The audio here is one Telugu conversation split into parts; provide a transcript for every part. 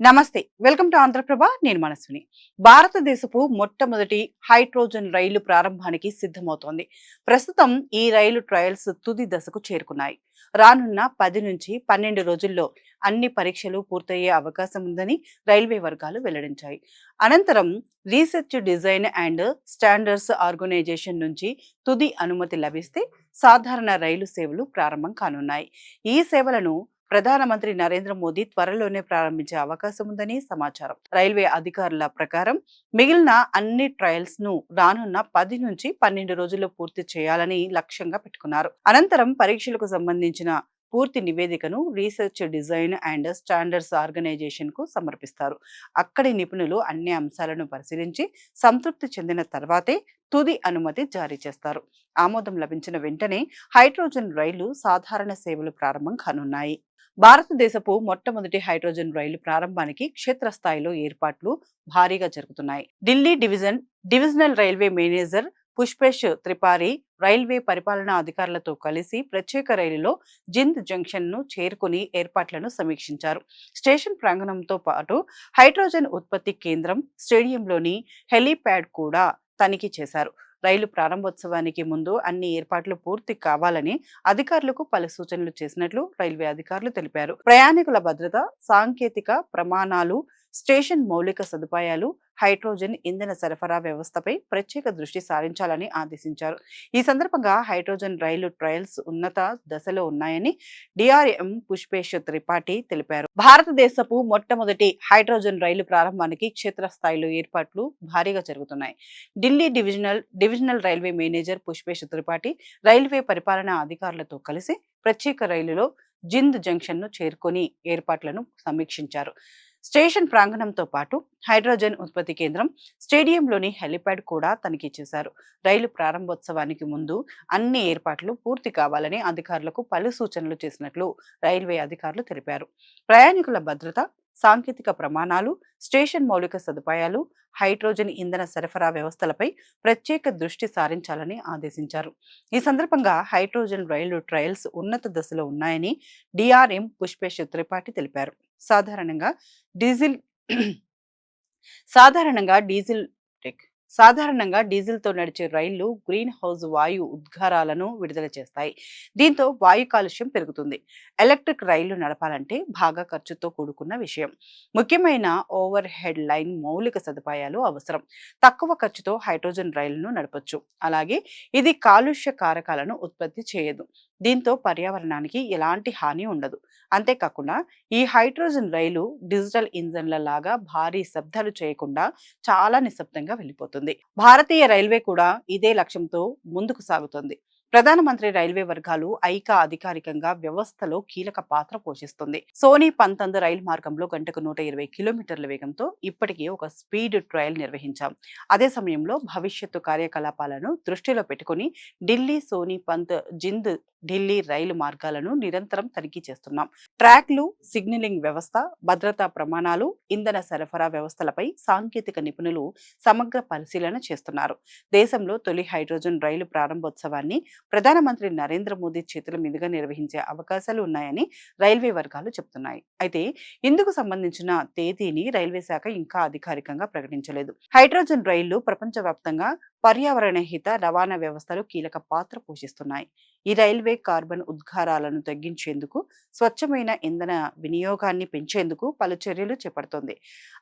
నమస్తే, వెల్కమ్ టు ఆంధ్రప్రభ. నేను మనస్విని. భారతదేశపు మొట్టమొదటి హైడ్రోజన్ రైలు ప్రారంభానికి సిద్ధమవుతోంది. ప్రస్తుతం ఈ రైలు ట్రయల్స్ తుది దశకు చేరుకున్నాయి. రానున్న 10 నుంచి 12 రోజుల్లో అన్ని పరీక్షలు పూర్తయ్యే అవకాశం ఉందని రైల్వే వర్గాలు వెల్లడించాయి. అనంతరం research design and standards organisation నుంచి తుది అనుమతి లభిస్తే సాధారణ రైలు సేవలు ప్రారంభం కానున్నాయి. ఈ సేవలను ప్రధానమంత్రి నరేంద్ర మోదీ త్వరలోనే ప్రారంభించే అవకాశం ఉందని సమాచారం. రైల్వే అధికారుల ప్రకారం మిగిలిన అన్ని ట్రయల్స్ ను రానున్న 10 నుంచి 12 రోజుల్లో పూర్తి చేయాలని లక్ష్యంగా పెట్టుకున్నారు. అనంతరం పరీక్షలకు సంబంధించిన పూర్తి నివేదికను research design and standards organisation కు సమర్పిస్తారు. అక్కడి నిపుణులు అన్ని అంశాలను పరిశీలించి సంతృప్తి చెందిన తర్వాతే తుది అనుమతి జారీ చేస్తారు. ఆమోదం లభించిన వెంటనే హైడ్రోజన్ రైళ్లు సాధారణ సేవలు ప్రారంభం కానున్నాయి. భారతదేశపు మొట్టమొదటి హైడ్రోజన్ రైలు ప్రారంభానికి క్షేత్రస్థాయిలో ఏర్పాట్లు భారీగా జరుగుతున్నాయి. Delhi divisional railway manager Pushpesh Tripathi railway పరిపాలనా అధికారులతో కలిసి ప్రత్యేక రైలులో జింద్ జంక్షన్ ను చేరుకుని ఏర్పాట్లను సమీక్షించారు. స్టేషన్ ప్రాంగణంతో పాటు హైడ్రోజన్ ఉత్పత్తి కేంద్రం, స్టేడియంలోని హెలీప్యాడ్ కూడా తనిఖీ చేశారు. రైలు ప్రారంభోత్సవానికి ముందు అన్ని ఏర్పాట్లు పూర్తి కావాలని అధికారులకు పలు సూచనలు చేసినట్లు రైల్వే అధికారులు తెలిపారు. ప్రయాణికుల భద్రత, సాంకేతిక ప్రమాణాలు, స్టేషన్ మౌలిక సదుపాయాలు, హైడ్రోజన్ ఇంధన సరఫరా వ్యవస్థపై ప్రత్యేక దృష్టి సారించాలని ఆదేశించారు. ఈ సందర్భంగా హైడ్రోజన్ రైలు ట్రయల్స్ ఉన్నత దశలో ఉన్నాయని డిఆర్ఎం పుష్పేష్ త్రిపాఠి తెలిపారు. భారతదేశపు మొట్టమొదటి హైడ్రోజన్ రైలు ప్రారంభానికి క్షేత్రస్థాయిలో ఏర్పాట్లు భారీగా జరుగుతున్నాయి. Delhi divisional railway manager Pushpesh Tripathi railway పరిపాలనా అధికారులతో కలిసి ప్రత్యేక రైలులో జింద్ జంక్షన్ ను చేరుకొని ఏర్పాట్లను సమీక్షించారు. స్టేషన్ ప్రాంగణంతో పాటు హైడ్రోజన్ ఉత్పత్తి కేంద్రం, స్టేడియంలోని హెలిప్యాడ్ కూడా తనిఖీ చేశారు. రైలు ప్రారంభోత్సవానికి ముందు అన్ని ఏర్పాట్లు పూర్తి కావాలని అధికారులకు పలు సూచనలు చేసినట్లు రైల్వే అధికారులు తెలిపారు. ప్రయాణికుల భద్రత, సాంకేతిక ప్రమాణాలు, స్టేషన్ మౌలిక సదుపాయాలు, హైడ్రోజన్ ఇంధన సరఫరా వ్యవస్థలపై ప్రత్యేక దృష్టి సారించాలని ఆదేశించారు. ఈ సందర్భంగా హైడ్రోజన్ రైలు ట్రయల్స్ ఉన్నత దశలో ఉన్నాయని డిఆర్ఎం పుష్పేష్ త్రిపాఠి తెలిపారు. సాధారణంగా డీజిల్ సాధారణంగా డీజిల్ సాధారణంగా డీజిల్తో నడిచే రైళ్లు గ్రీన్ హౌస్ వాయు ఉద్గారాలను విడుదల చేస్తాయి. దీంతో వాయు కాలుష్యం పెరుగుతుంది. ఎలక్ట్రిక్ రైళ్లు నడపాలంటే బాగా ఖర్చుతో కూడుకున్న విషయం. ముఖ్యమైన ఓవర్ హెడ్ లైన్ మౌలిక సదుపాయాలు అవసరం. తక్కువ ఖర్చుతో హైడ్రోజన్ రైళ్లను నడపొచ్చు. అలాగే ఇది కాలుష్య కారకాలను ఉత్పత్తి చేయదు. దీంతో పర్యావరణానికి ఎలాంటి హాని ఉండదు. అంతేకాకుండా ఈ హైడ్రోజన్ రైలు డిజిటల్ ఇంజన్ల లాగా భారీ శబ్దాలు చేయకుండా చాలా నిశ్శబ్దంగా వెళ్ళిపోతుంది. భారతీయ రైల్వే కూడా ఇదే లక్ష్యంతో ముందుకు సాగుతుంది. ప్రధానమంత్రి రైల్వే వర్గాలు అధికారికంగా వ్యవస్థలో కీలక పాత్ర పోషిస్తుంది. సోనీ 19 రైలు మార్గంలో గంటకు 120 కిలోమీటర్ల వేగంతో ఇప్పటికే ఒక స్పీడ్ ట్రయల్ నిర్వహించాం. అదే సమయంలో భవిష్యత్తు కార్యకలాపాలను దృష్టిలో పెట్టుకుని ఢిల్లీ సోనీపంత్ జింద్ ఢిల్లీ రైలు మార్గాలను నిరంతరం తనిఖీ చేస్తున్నాం. ట్రాక్లు, సిగ్నలింగ్ వ్యవస్థ, భద్రతా ప్రమాణాలు, ఇంధన సరఫరా వ్యవస్థలపై సాంకేతిక నిపుణులు సమగ్ర పరిశీలన చేస్తున్నారు. దేశంలో తొలి హైడ్రోజన్ రైలు ప్రారంభోత్సవాన్ని ప్రధానమంత్రి నరేంద్ర మోదీ చేతుల మీదుగా నిర్వహించే అవకాశాలు ఉన్నాయని రైల్వే వర్గాలు చెబుతున్నాయి. అయితే ఇందుకు సంబంధించిన తేదీని రైల్వే శాఖ ఇంకా అధికారికంగా ప్రకటించలేదు. హైడ్రోజన్ రైళ్లు ప్రపంచవ్యాప్తంగా పర్యావరణ హిత రవాణా వ్యవస్థలు కీలక పాత్ర పోషిస్తున్నాయి. ఈ రైల్వే కార్బన్ ఉద్గారాలను తగ్గించేందుకు, స్వచ్ఛమైన ఇంధన వినియోగాన్ని పెంచేందుకు పలు చర్యలు చేపడుతోంది.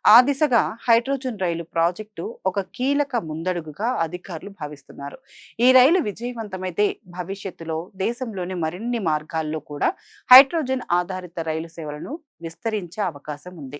ఆ దిశగా హైడ్రోజన్ రైలు ప్రాజెక్టు ఒక కీలక ముందడుగుగా అధికారులు భావిస్తున్నారు. ఈ రైలు విజయవంతమైతే భవిష్యత్తులో దేశంలోని మరిన్ని మార్గాల్లో కూడా హైడ్రోజన్ ఆధారిత రైలు సేవలను విస్తరించే అవకాశం ఉంది.